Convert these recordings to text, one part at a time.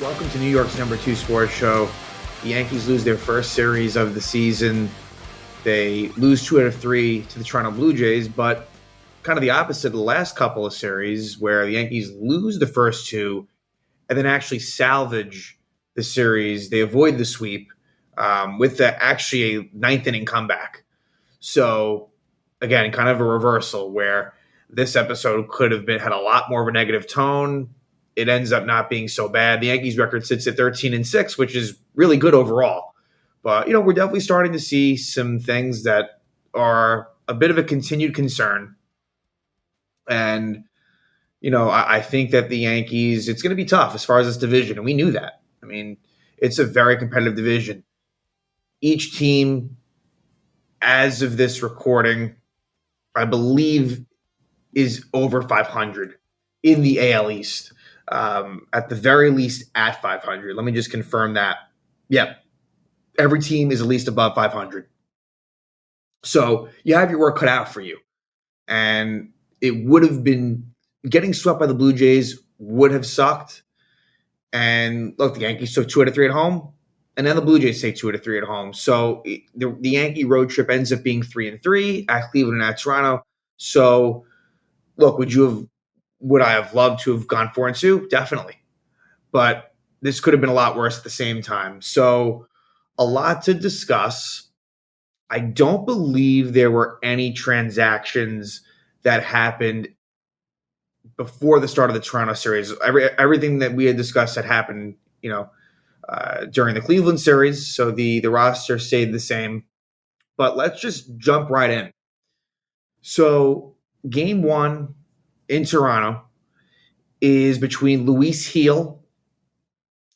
Welcome to New York's #2 sports show. The Yankees lose their first series of the season. They lose 2 out of 3 to the Toronto Blue Jays, but kind of the opposite of the last couple of series where the Yankees lose the first two and then actually salvage the series. They avoid the sweep with actually a ninth inning comeback. So, again, kind of a reversal where this episode could have had a lot more of a negative tone. It ends up not being so bad. The Yankees record sits at 13-6, which is really good overall. But, we're definitely starting to see some things that are a bit of a continued concern. And, I think that the Yankees, it's going to be tough as far as this division. And we knew that. I mean, it's a very competitive division. Each team, as of this recording, I believe is over 500 in the AL East. At the very least at 500. Let me just confirm that. Yep. Every team is at least above 500. So you have your work cut out for you. And it would have been getting swept by the Blue Jays would have sucked. And look, the Yankees took 2 out of 3 at home. And then the Blue Jays take 2 out of 3 at home. So the Yankee road trip ends up being 3-3 at Cleveland and at Toronto. So look, would I have loved to have gone 4-2? Definitely. But this could have been a lot worse at the same time. So a lot to discuss. I don't believe there were any transactions that happened before the start of the Toronto series. Everything that we had discussed had happened, during the Cleveland series. So the roster stayed the same. But let's just jump right in. So game 1 in Toronto is between Luis Gil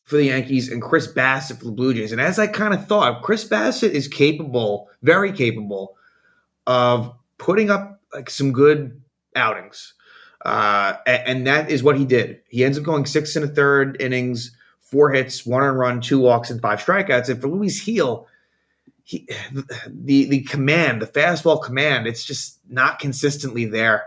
for the Yankees and Chris Bassett for the Blue Jays. And as I kind of thought, Chris Bassett is capable, very capable, of putting up like some good outings. And that is what he did. He ends up going 6 1/3 innings, 4 hits, 1 earned run, 2 walks, and 5 strikeouts. And for Luis Gil, the command, the fastball command, it's just not consistently there.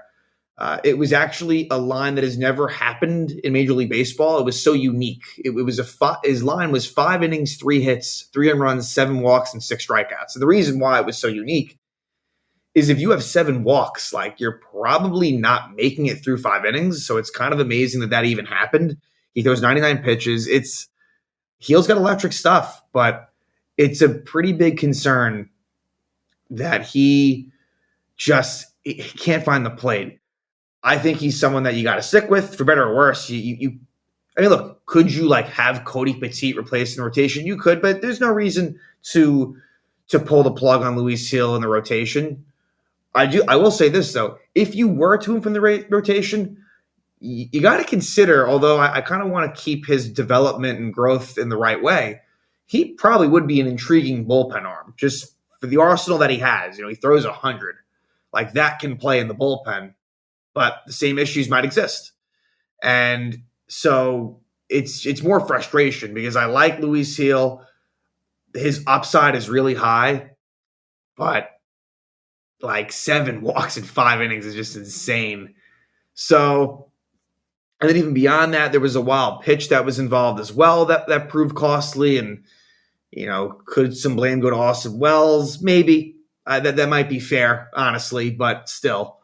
It was actually a line that has never happened in Major League Baseball. It was so unique. His line was 5 innings, 3 hits, 3 earned runs, 7 walks, and 6 strikeouts. And the reason why it was so unique is if you have 7 walks, like you're probably not making it through 5 innings. So it's kind of amazing that even happened. He throws 99 pitches. Gil's got electric stuff, but it's a pretty big concern that he can't find the plate. I think he's someone that you got to stick with, for better or worse. Look, could you have Cody Petit replaced in the rotation? You could, but there's no reason to pull the plug on Luis Gil in the rotation. I will say this though: if you were to him from the rotation, you got to consider. Although I kind of want to keep his development and growth in the right way, he probably would be an intriguing bullpen arm just for the arsenal that he has. He throws 100, that can play in the bullpen. But the same issues might exist. And so it's more frustration because I like Luis Gil. His upside is really high, but 7 walks in 5 innings is just insane. So, and then even beyond that, there was a wild pitch that was involved as well that proved costly. And, could some blame go to Austin Wells? Maybe. That might be fair, honestly, but still.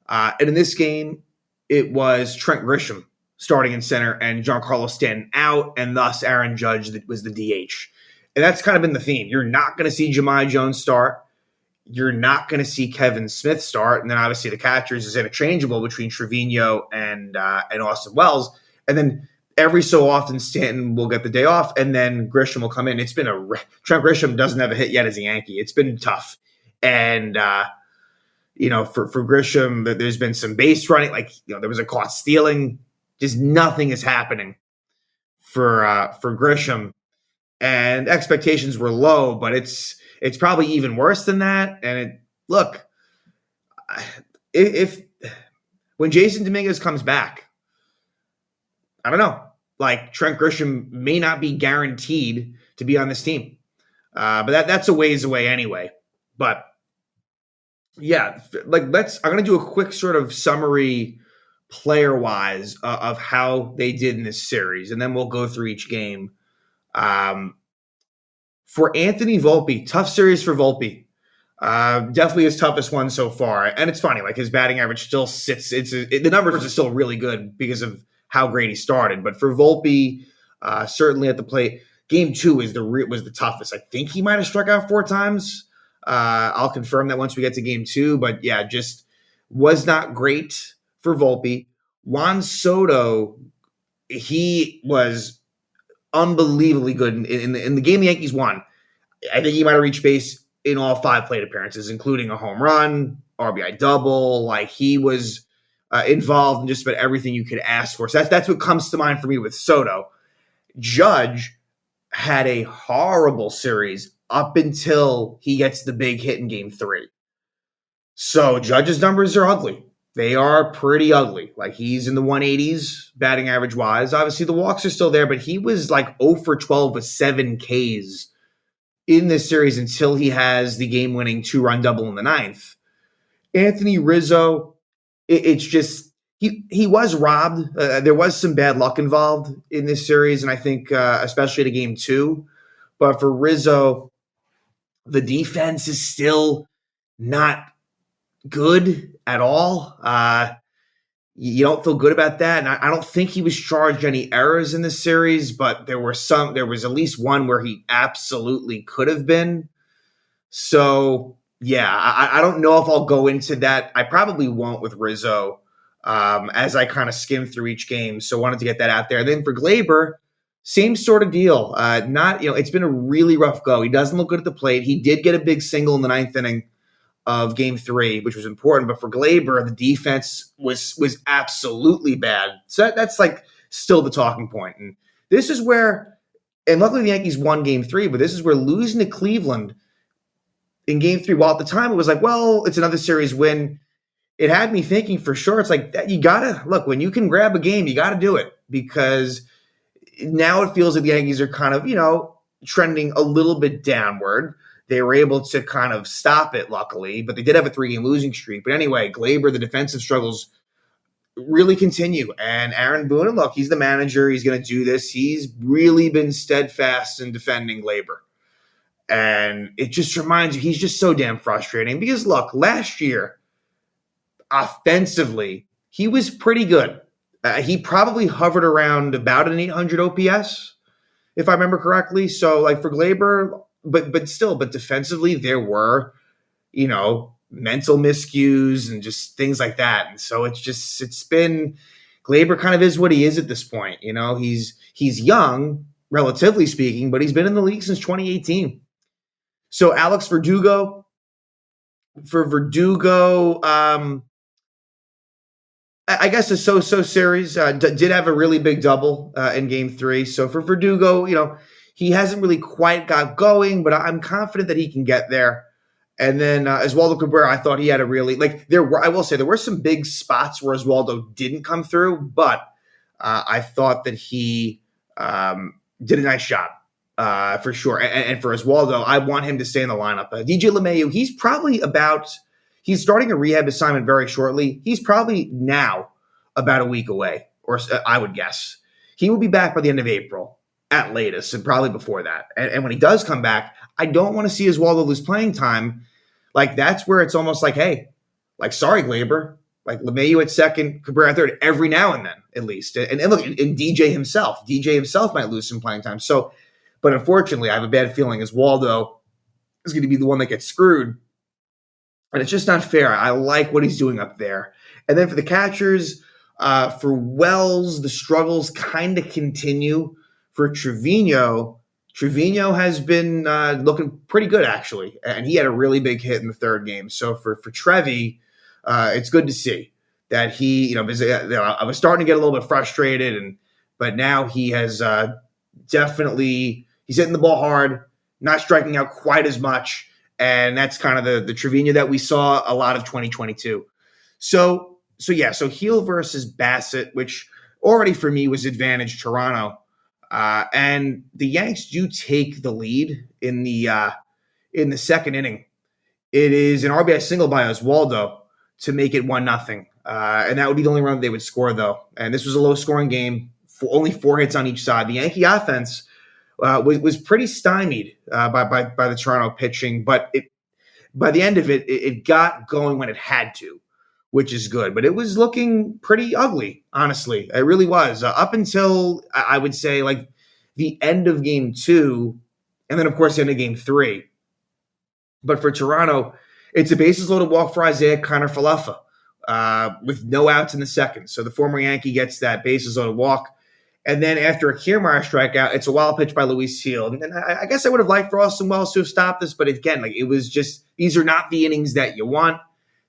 And in this game, it was Trent Grisham starting in center and Giancarlo Stanton out, and thus Aaron Judge was the DH. And that's kind of been the theme. You're not going to see Jahmai Jones start. You're not going to see Kevin Smith start. And then obviously the catchers is interchangeable between Trevino and Austin Wells. And then every so often Stanton will get the day off, and then Grisham will come in. It's been Trent Grisham doesn't have a hit yet as a Yankee. It's been tough. And for Grisham, there's been some base running, there was a caught stealing. Just nothing is happening for Grisham, and expectations were low, but it's probably even worse than that. And if when Jason Dominguez comes back, I don't know, Trent Grisham may not be guaranteed to be on this team, but that's a ways away anyway. But yeah, I'm going to do a quick sort of summary player-wise of how they did in this series, and then we'll go through each game. For Anthony Volpe, tough series for Volpe. Definitely his toughest one so far. And it's funny, like his batting average still sits. The numbers are still really good because of how great he started. But for Volpe, certainly at the plate, game 2 was the toughest. I think he might have struck out 4 times. I'll confirm that once we get to game 2. But yeah, just was not great for Volpe. Juan Soto, he was unbelievably good in the game the Yankees won. I think he might have reached base in all 5 plate appearances, including a home run, RBI double. Like he was involved in just about everything you could ask for. So that's what comes to mind for me with Soto. Judge had a horrible series up until he gets the big hit in game 3. So Judge's numbers are ugly. They are pretty ugly. Like he's in the 180s batting average wise. Obviously the walks are still there, but he was like 0 for 12 with 7 Ks in this series until he has the game-winning 2-run double in the 9th. Anthony Rizzo, it's just he was robbed. There was some bad luck involved in this series, and I think especially to game 2. But for Rizzo, the defense is still not good at all. You don't feel good about that. And I don't think he was charged any errors in this series, but there was at least one where he absolutely could have been. So yeah, I don't know if I'll go into that. I probably won't with Rizzo as I kind of skim through each game. So wanted to get that out there. And then for Glaber, same sort of deal. It's been a really rough go. He doesn't look good at the plate. He did get a big single in the 9th inning of game 3, which was important. But for Glaber, the defense was absolutely bad. So that's like still the talking point. And this is where, and luckily the Yankees won game 3, but this is where losing to Cleveland in game 3, while at the time it was like, well, it's another series win. It had me thinking for sure. It's like you gotta look, when you can grab a game, you gotta do it, because now it feels like the Yankees are kind of, trending a little bit downward. They were able to kind of stop it, luckily, but they did have a 3-game losing streak. But anyway, Glaber, the defensive struggles really continue. And Aaron Boone, look, he's the manager. He's going to do this. He's really been steadfast in defending Glaber. And it just reminds you, he's just so damn frustrating. Because, look, last year, offensively, he was pretty good. He probably hovered around about an 800 OPS, if I remember correctly. So, like, for Glaber, but defensively, there were, mental miscues and just things like that. And so it's been, Glaber kind of is what he is at this point. He's young, relatively speaking, but he's been in the league since 2018. So Alex Verdugo, I guess a so-so series, did have a really big double in game 3. So for Verdugo, he hasn't really quite got going, but I'm confident that he can get there. And then Oswaldo Cabrera, I thought he had a really, I will say there were some big spots where Oswaldo didn't come through, but I thought that he did a nice job for sure. And for Oswaldo, I want him to stay in the lineup. DJ LeMahieu, he's starting a rehab assignment very shortly. He's probably now about a week away, or I would guess. He will be back by the end of April at latest, and probably before that. And when he does come back, I don't want to see Oswaldo lose playing time. Like, that's where it's almost like, hey, sorry, Glaber. Like, LeMahieu at second, Cabrera at third, every now and then, at least. And look, and DJ himself might lose some playing time. So, but unfortunately, I have a bad feeling Oswaldo is going to be the one that gets screwed. And it's just not fair. I like what he's doing up there. And then for the catchers, for Wells, the struggles kind of continue. For Trevino has been looking pretty good, actually. And he had a really big hit in the 3rd game. So for Trevi, it's good to see that he, I was starting to get a little bit frustrated, but now he has definitely, he's hitting the ball hard, not striking out quite as much. And that's kind of the Trevino that we saw a lot of 2022. So Heel versus Bassett, which already for me was advantage Toronto. And the Yanks do take the lead in the 2nd inning. It is an RBI single by Oswaldo to make it 1-0. And that would be the only run they would score, though. And this was a low-scoring game, only 4 hits on each side. The Yankee offense was pretty stymied by the Toronto pitching, but by the end of it, it got going when it had to, which is good. But it was looking pretty ugly, honestly. It really was. Up until, I would say, like the end of game 2, and then, of course, the end of game 3. But for Toronto, it's a bases-loaded walk for Isaiah Kiner-Falefa with no outs in the second. So the former Yankee gets that bases-loaded walk. And then after a Kiermaier strikeout, it's a wild pitch by Luis Seal. And I guess I would have liked for Austin Wells to have stopped this, but again, like it was just, these are not the innings that you want.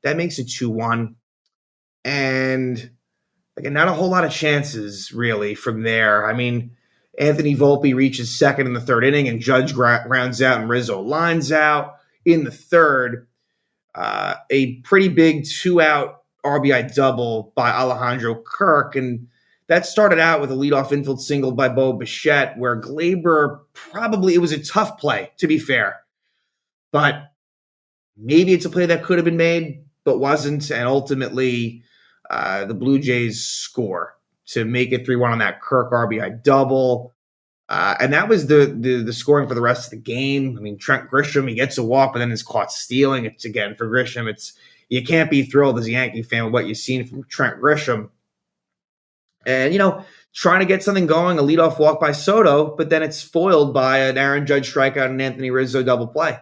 That makes it 2-1. And again, not a whole lot of chances really from there. I mean, Anthony Volpe reaches second in the third inning, and Judge rounds out and Rizzo lines out in the third. A pretty big 2-out RBI double by Alejandro Kirk, and that started out with a leadoff infield single by Bo Bichette, where Glaber it was a tough play, to be fair. But maybe it's a play that could have been made, but wasn't. And ultimately, the Blue Jays score to make it 3-1 on that Kirk RBI double. And that was the scoring for the rest of the game. I mean, Trent Grisham, he gets a walk, but then is caught stealing. It's again, for Grisham, you can't be thrilled as a Yankee fan with what you've seen from Trent Grisham. And, trying to get something going, a leadoff walk by Soto, but then it's foiled by an Aaron Judge strikeout and Anthony Rizzo double play.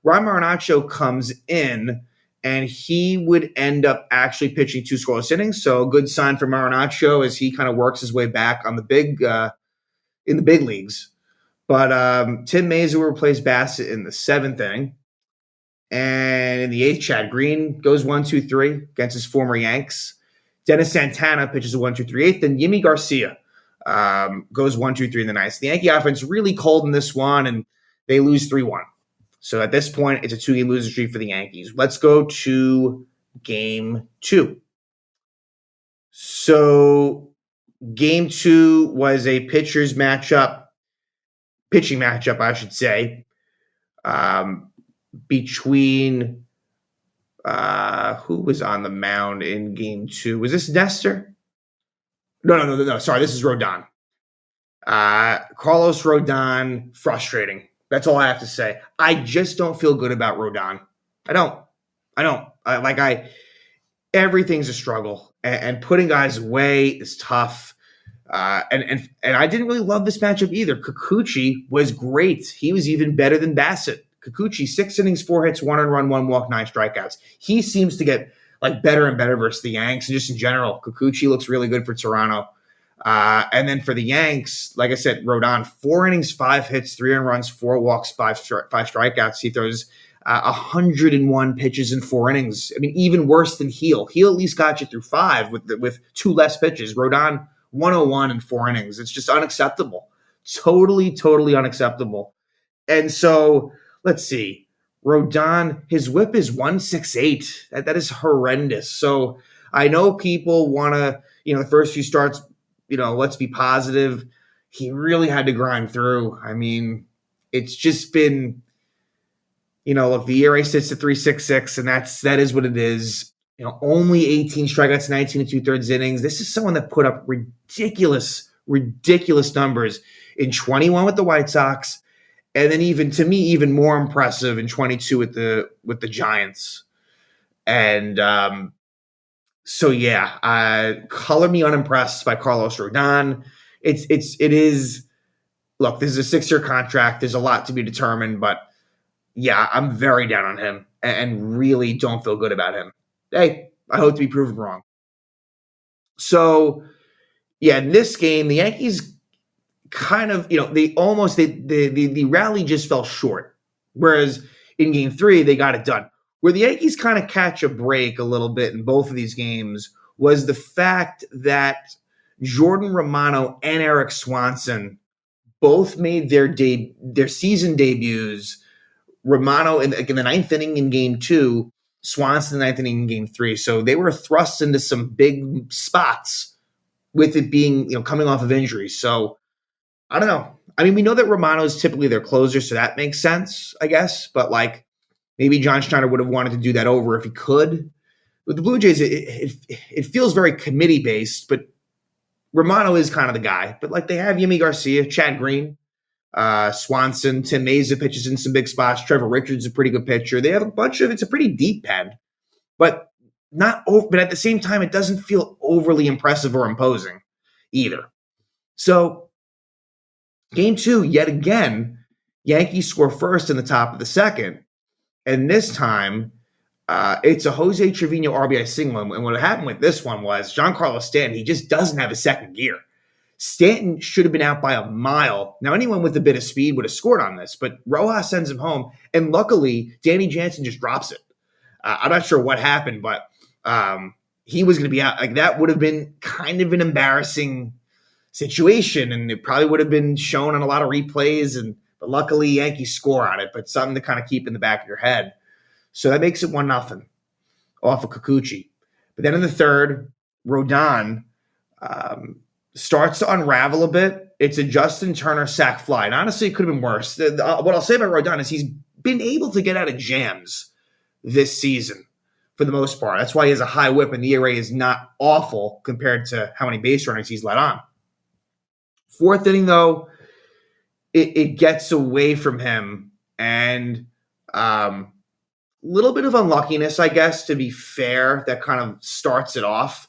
Ron Marinaccio comes in, and he would end up actually pitching 2 scoreless innings. So a good sign for Marinaccio as he kind of works his way back on in the big leagues. But Tim Mayza replaced Bassett in the 7th inning. And in the 8th, Chad Green goes 1-2-3 against his former Yanks. Dennis Santana pitches a 1-2-3 8th, and Yimi Garcia goes 1-2-3 in the 9th. The Yankee offense really cold in this one, and they lose 3-1. So at this point, it's a 2-game losing streak for the Yankees. Let's go to game 2. So game 2 was a pitching matchup, I should say, between who was on the mound in game 2? Was this Nestor? No. Sorry, this is Rodon. Carlos Rodon, frustrating. That's all I have to say. I just don't feel good about Rodon. I don't. Everything's a struggle, and putting guys away is tough. And I didn't really love this matchup either. Kikuchi was great. He was even better than Bassett. Kikuchi, 6 innings, 4 hits, 1 earned run, 1 walk, 9 strikeouts. He seems to get better and better versus the Yanks, and just in general, Kikuchi looks really good for Toronto. And then for the Yanks, like I said, Rodon, 4 innings, 5 hits, 3 earned runs, 4 walks, 5 strikeouts. He throws 101 pitches in 4 innings. I mean, even worse than Heel. Heel at least got you through 5 with 2 less pitches. Rodon, 101 in 4 innings. It's just unacceptable. Totally unacceptable. And so, let's see. Rodon, his whip is 168. That is horrendous. So I know people want to, the first few starts, let's be positive. He really had to grind through. I mean, it's just been, look, the ERA sits at 3.66, and that is what it is. Only 18 strikeouts, 19 and 2/3 innings. This is someone that put up ridiculous numbers in 21 with the White Sox, and then even more impressive in 22 with the Giants. And so yeah, color me unimpressed by Carlos Rodon. It is. Look, this is a 6-year contract. There's a lot to be determined, but yeah, I'm very down on him and really don't feel good about him. Hey, I hope to be proven wrong. So, yeah, in this game, the Yankees kind of, the rally just fell short. Whereas in game 3, they got it done. Where the Yankees kind of catch a break a little bit in both of these games was the fact that Jordan Romano and Eric Swanson both made their season debuts. Romano in the 9th inning in game 2, Swanson in the 9th inning in game 3. So they were thrust into some big spots with it being, coming off of injuries. So I don't know. I mean, we know that Romano is typically their closer, so that makes sense, I guess. But maybe John Schneider would have wanted to do that over if he could. With the Blue Jays, it feels very committee based, but Romano is kind of the guy. But like they have Yimi Garcia, Chad Green, Swanson, Tim Meza pitches in some big spots. Trevor Richards is a pretty good pitcher. They have a bunch of, it's a pretty deep pen, but not over, but at the same time, it doesn't feel overly impressive or imposing either. So game 2, yet again, Yankees score first in the top of the second. And this time, it's a Jose Trevino RBI single. And what happened with this one was Giancarlo Stanton, he just doesn't have a second gear. Stanton should have been out by a mile. Now, anyone with a bit of speed would have scored on this, but Rojas sends him home. And luckily, Danny Jansen just drops it. I'm not sure what happened, but he was going to be out. Like that would have been kind of an embarrassing situation, and it probably would have been shown on a lot of replays. But luckily, Yankees score on it. But something to kind of keep in the back of your head. So that makes it 1-0 off of Kikuchi. But then in the third, Rodon starts to unravel a bit. It's a Justin Turner sac fly. And honestly, it could have been worse. What I'll say about Rodon is he's been able to get out of jams this season for the most part. That's why he has a high whip, and the ERA is not awful compared to how many base runners he's let on. Fourth inning, though, it gets away from him, and little bit of unluckiness, I guess, to be fair, that kind of starts it off.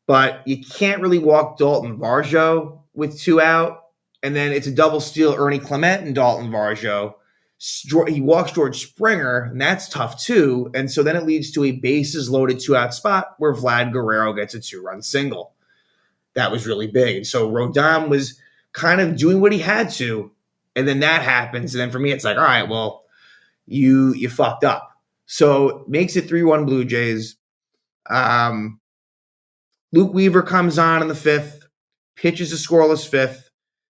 But you can't really walk Dalton Varsho with 2 out. And then it's a double steal, Ernie Clement and Dalton Varsho. He walks George Springer, and that's tough too. And so then it leads to a bases loaded 2-out spot where Vlad Guerrero gets a 2-run single. That was really big. And so Rodon was kind of doing what he had to. And then that happens. And then for me, it's like, all right, well, you fucked up. So makes it 3-1 Blue Jays. Luke Weaver comes on in the 5th, pitches a scoreless 5th.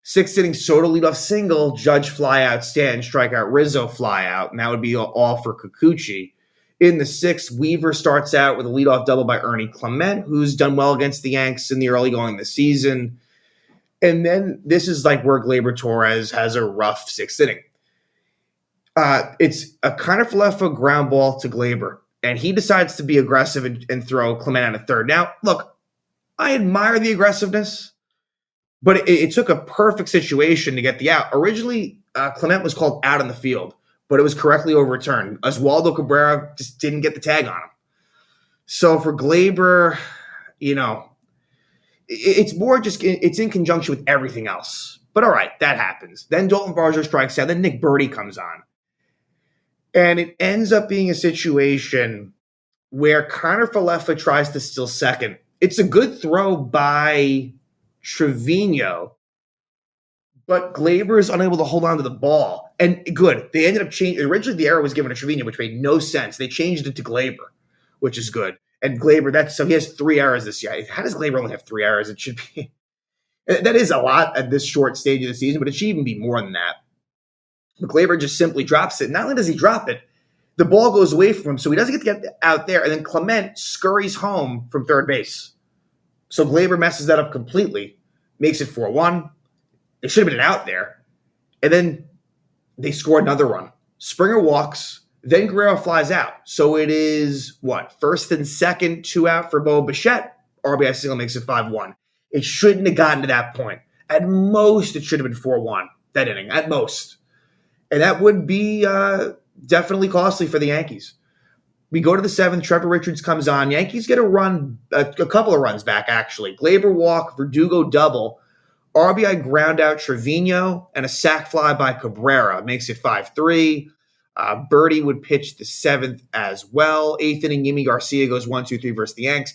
6th inning, Soto leadoff single, Judge fly out, Stanton strikeout, Rizzo fly out, and that would be all for Kikuchi. In the 6th, Weaver starts out with a leadoff double by Ernie Clement, who's done well against the Yanks in the early going of the season. And then this is like where Gleyber Torres has a rough 6th inning. It's a kind of left foot ground ball to Gleyber, and he decides to be aggressive and throw Clement out at third. Now, look, I admire the aggressiveness, but it took a perfect situation to get the out. Originally, Clement was called out on the field, but it was correctly overturned. Oswaldo Cabrera just didn't get the tag on him. So for Gleyber, it's more just it's in conjunction with everything else. But all right, that happens. Then Dalton Varsho strikes out. Then Nick Birdie comes on. And it ends up being a situation where Connor Falefa tries to steal second. It's a good throw by Trevino, but Gleyber is unable to hold on to the ball. And good. They ended up changing. Originally, the error was given to Trevino, which made no sense. They changed it to Gleyber, which is good. And Gleyber, so he has 3 errors this year. How does Gleyber only have 3 errors? It should be. That is a lot at this short stage of the season, but it should even be more than that. But Gleyber just simply drops it. Not only does he drop it, the ball goes away from him, so he doesn't get to get out there. And then Clement scurries home from third base. So Gleyber messes that up completely, makes it 4-1. There should have been an out there. And then they score another run. Springer walks, then Guerrero flies out. So it is, first and second, 2 out for Bo Bichette. RBI single makes it 5-1. It shouldn't have gotten to that point. At most, it should have been 4-1, that inning, at most. And that would be definitely costly for the Yankees. We go to the 7th. Trevor Richards comes on. Yankees get a run, a couple of runs back, actually. Gleyber walk, Verdugo double, RBI ground out Trevino, and a sac fly by Cabrera. Makes it 5-3. Birdie would pitch the 7th as well. 8th inning, Yimi Garcia goes 1-2-3 versus the Yanks.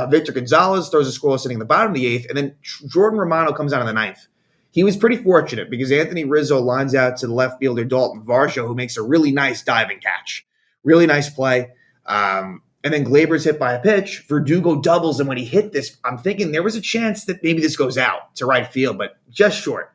Victor Gonzalez throws a scoreless inning in the bottom of the 8th. And then Jordan Romano comes on in the 9th. He was pretty fortunate because Anthony Rizzo lines out to the left fielder Dalton Varsho, who makes a really nice diving catch. Really nice play. And then Gleyber's hit by a pitch. Verdugo doubles, and when he hit this, I'm thinking there was a chance that maybe this goes out to right field, but just short.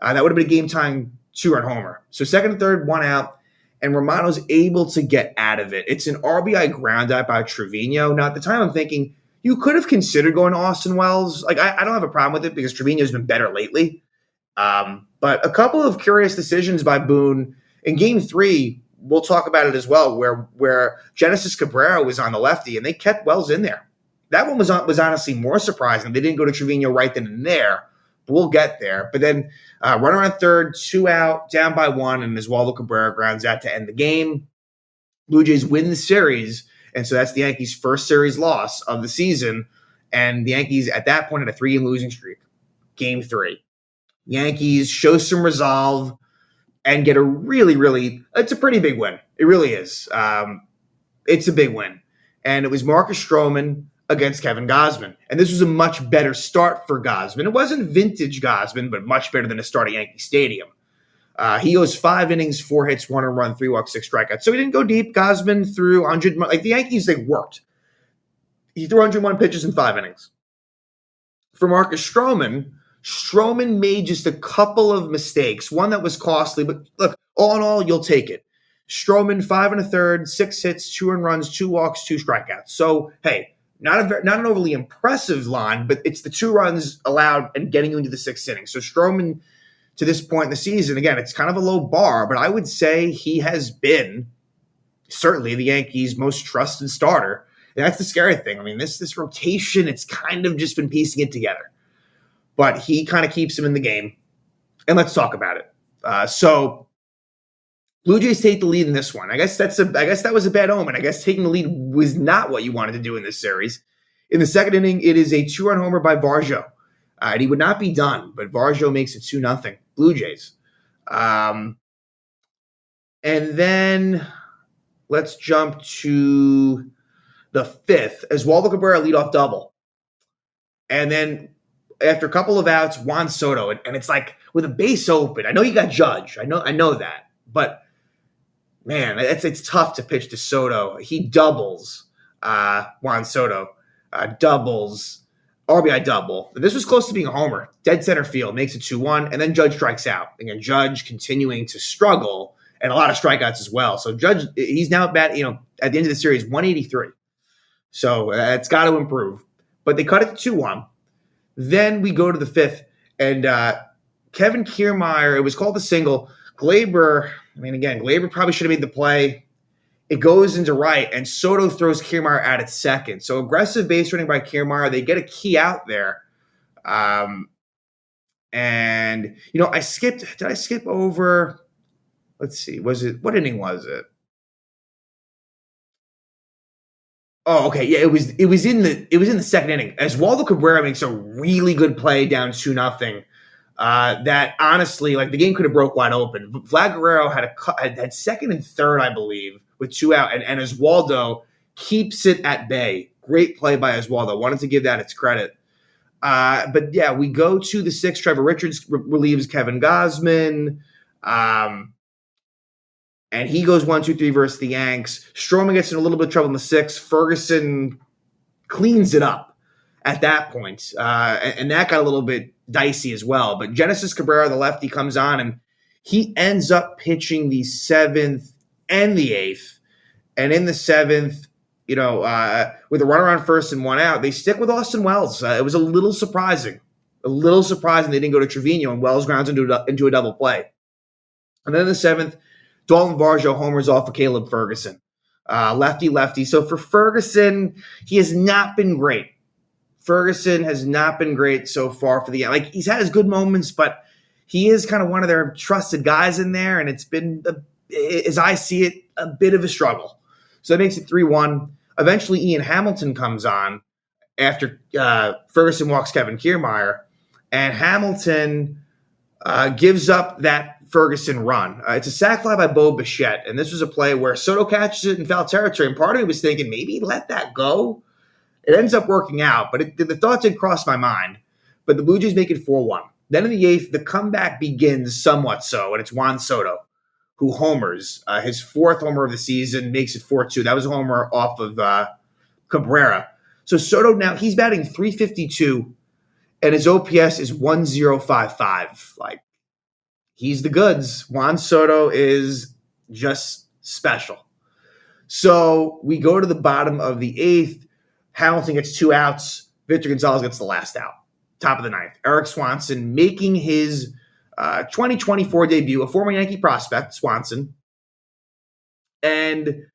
That would have been a game-time 2-run homer. So 2nd and 3rd, 1 out, and Romano's able to get out of it. It's an RBI ground out by Trevino. Now, at the time, I'm thinking you could have considered going to Austin Wells. Like, I don't have a problem with it because Trevino's been better lately. But a couple of curious decisions by Boone. In Game 3, we'll talk about it as well, where Genesis Cabrera was on the lefty, and they kept Wells in there. That one was honestly more surprising. They didn't go to Trevino right then and there, but we'll get there. But then runner on third, 2 out, down by 1, and Oswaldo Cabrera grounds out to end the game. Blue Jays win the series, and so that's the Yankees' first series loss of the season. And the Yankees, at that point, had a 3-game losing streak. Game 3. Yankees show some resolve and get a it's a pretty big win. It really is. It's a big win. And it was Marcus Stroman against Kevin Gausman. And this was a much better start for Gausman. It wasn't vintage Gausman, but much better than a start at Yankee Stadium. He goes 5 innings, 4 hits, 1 run, 3 walks, 6 strikeouts. So he didn't go deep. Gausman threw 100. Like the Yankees, they worked. He threw 101 pitches in 5 innings. For Marcus Stroman made just a couple of mistakes. One that was costly, but look, all in all, you'll take it. Stroman, 5 1/3, 6 hits, 2 runs, 2 walks, 2 strikeouts. So, hey, not an overly impressive line, but it's the 2 runs allowed and getting you into the 6th inning. So Stroman, to this point in the season, again, it's kind of a low bar, but I would say he has been certainly the Yankees' most trusted starter. And that's the scary thing. I mean, this rotation, it's kind of just been piecing it together. But he kind of keeps him in the game. And let's talk about it. So Blue Jays take the lead in this one. I guess that was a bad omen. I guess taking the lead was not what you wanted to do in this series. In the 2nd inning, it is a 2-run homer by Varjo. And he would not be done, but Varjo makes it 2-0 Blue Jays. And then let's jump to the 5th. Oswaldo Cabrera leadoff double. And then after a couple of outs, Juan Soto. And it's like with a base open. I know you got Judge. I know that. But, man, it's tough to pitch to Soto. He doubles Juan Soto. Doubles. RBI double. This was close to being a homer. Dead center field. Makes it 2-1. And then Judge strikes out. Again, Judge continuing to struggle. And a lot of strikeouts as well. So Judge, he's now at the end of the series, 183. So it's got to improve. But they cut it to 2-1. Then we go to the 5th. And Kevin Kiermaier, it was called a single. Glaber probably should have made the play. It goes into right, and Soto throws Kiermaier out at second. So aggressive base running by Kiermaier. They get a key out there. And, did I skip over? Let's see. What inning was it? Oh, okay. Yeah, it was in the 2nd inning. Oswaldo Cabrera makes a really good play down 2-0. That honestly, like the game could have broke wide open. Vlad Guerrero had 2nd and 3rd, I believe, with 2 out, and Oswaldo keeps it at bay. Great play by Oswaldo. Wanted to give that its credit. But yeah, we go to the 6th. Trevor Richards relieves Kevin Gausman. And he goes 1-2-3 versus the Yanks. Stroman gets in a little bit of trouble in the 6th. Ferguson cleans it up at that point. And that got a little bit dicey as well. But Genesis Cabrera, the lefty, comes on, and he ends up pitching the 7th and the 8th. And in the 7th, with a runner on first and 1 out, they stick with Austin Wells. It was a little surprising. They didn't go to Trevino, and Wells grounds into a double play. And then in the 7th, Dalton Varjo homers off of Caleb Ferguson. Lefty. So for Ferguson, he has not been great. Ferguson has not been great so far for the Yankees. Like, he's had his good moments, but he is kind of one of their trusted guys in there, and it's been, as I see it, a bit of a struggle. So that makes it 3-1. Eventually, Ian Hamilton comes on after Ferguson walks Kevin Kiermaier, and Hamilton gives up that Ferguson run. It's a sac fly by Bo Bichette, and this was a play where Soto catches it in foul territory, and part of me was thinking, maybe let that go. It ends up working out, but the thought did cross my mind. But the Blue Jays make it 4-1. Then in the 8th, the comeback begins somewhat so, and it's Juan Soto who homers. His 4th homer of the season, makes it 4-2. That was a homer off of Cabrera. So Soto now, he's batting .352, and his OPS is 1.055. Like, he's the goods. Juan Soto is just special. So we go to the bottom of the 8th. Hamilton gets 2 outs. Victor Gonzalez gets the last out. Top of the 9th. Eric Swanson making his 2024 debut, a former Yankee prospect, Swanson. and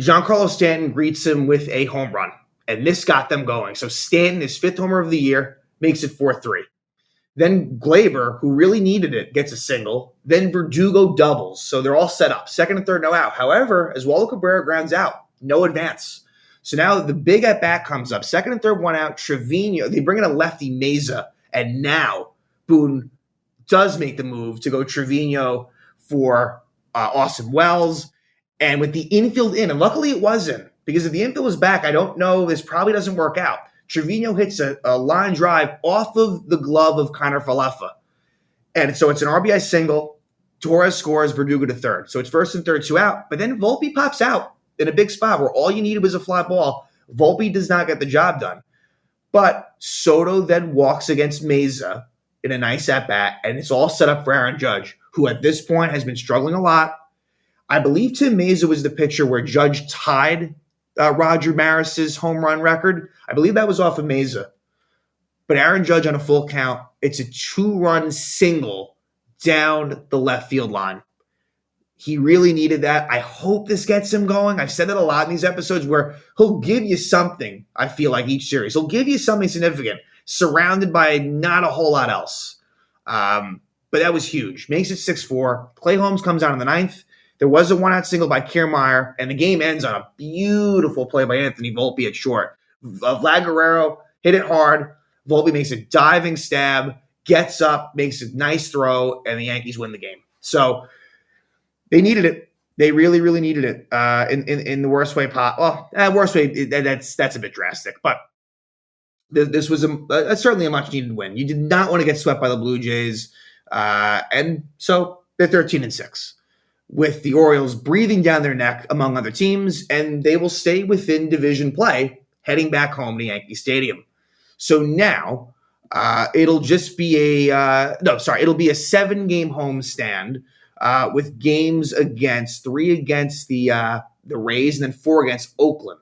Giancarlo Stanton greets him with a home run, and this got them going. So Stanton, his 5th homer of the year, makes it 4-3. Then Glaber, who really needed it, gets a single. Then Verdugo doubles. So they're all set up. 2nd and 3rd, no out. However, as Waldo Cabrera grounds out, no advance. So now the big at-bat comes up. 2nd and 3rd, 1 out. Trevino, they bring in a lefty, Meza. And now Boone does make the move to go Trevino for Austin Wells. And with the infield in, and luckily it was in, because if the infield was back, I don't know, this probably doesn't work out. Trevino hits a line drive off of the glove of Connor Falefa. And so it's an RBI single. Torres scores, Verdugo to 3rd. So it's 1st and 3rd, 2 out. But then Volpe pops out in a big spot where all you needed was a fly ball. Volpe does not get the job done. But Soto then walks against Meza in a nice at-bat, and it's all set up for Aaron Judge, who at this point has been struggling a lot. I believe Tim Meza was the pitcher where Judge tied Roger Maris's home run record. I believe that was off of Meza. But Aaron Judge on a full count, it's a 2-run single down the left field line. He really needed that. I hope this gets him going. I've said that a lot in these episodes where he'll give you something, I feel like, each series. He'll give you something significant, surrounded by not a whole lot else. But that was huge. Makes it 6-4. Clay Holmes comes out in the 9th. There was a 1-out single by Kiermaier, and the game ends on a beautiful play by Anthony Volpe at short. Vlad Guerrero hit it hard. Volpe makes a diving stab, gets up, makes a nice throw, and the Yankees win the game. So they needed it. They really, really needed it in the worst way possible. Well, worst way, that's a bit drastic, but this was certainly a much-needed win. You did not want to get swept by the Blue Jays, and so they're 13-6. With the Orioles breathing down their neck among other teams, and they will stay within division play heading back home to Yankee Stadium. So now it'll just be it'll be a 7-game homestand with games against 3 against the Rays and then 4 against Oakland.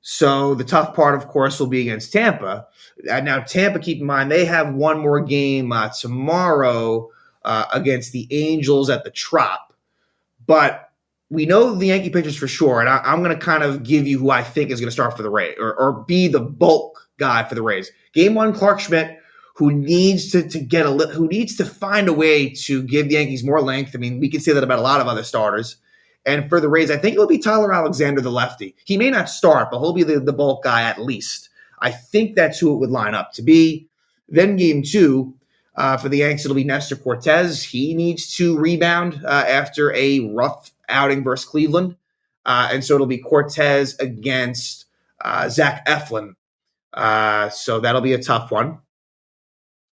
So the tough part, of course, will be against Tampa. Now Tampa, keep in mind, they have one more game tomorrow against the Angels at the Trop. But we know the Yankee pitchers for sure, and I'm going to kind of give you who I think is going to start for the Rays or be the bulk guy for the Rays. Game 1, Clark Schmidt, who needs to find a way to give the Yankees more length. I mean, we can say that about a lot of other starters. And for the Rays, I think it'll be Tyler Alexander, the lefty. He may not start, but he'll be the bulk guy at least. I think that's who it would line up to be. Then Game 2. For the Yanks, it'll be Nestor Cortez. He needs to rebound after a rough outing versus Cleveland. And so it'll be Cortez against Zach Eflin. So that'll be a tough one.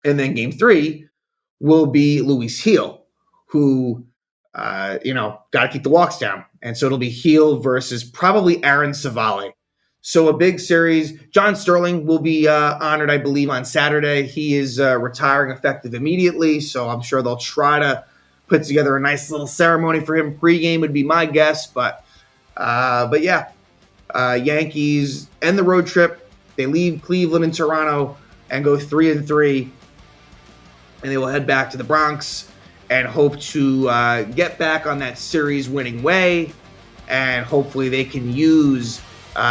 And then Game 3 will be Luis Gil, who, got to keep the walks down. And so it'll be Gil versus probably Aaron Savali. So a big series. John Sterling will be honored, I believe, on Saturday. He is retiring effective immediately, so I'm sure they'll try to put together a nice little ceremony for him. Pre-game would be my guess, but yeah, Yankees end the road trip. They leave Cleveland and Toronto and go 3-3, and they will head back to the Bronx and hope to get back on that series-winning way, and hopefully they can use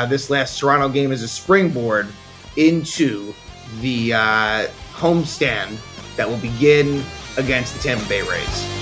this last Toronto game as a springboard into the homestand that will begin against the Tampa Bay Rays.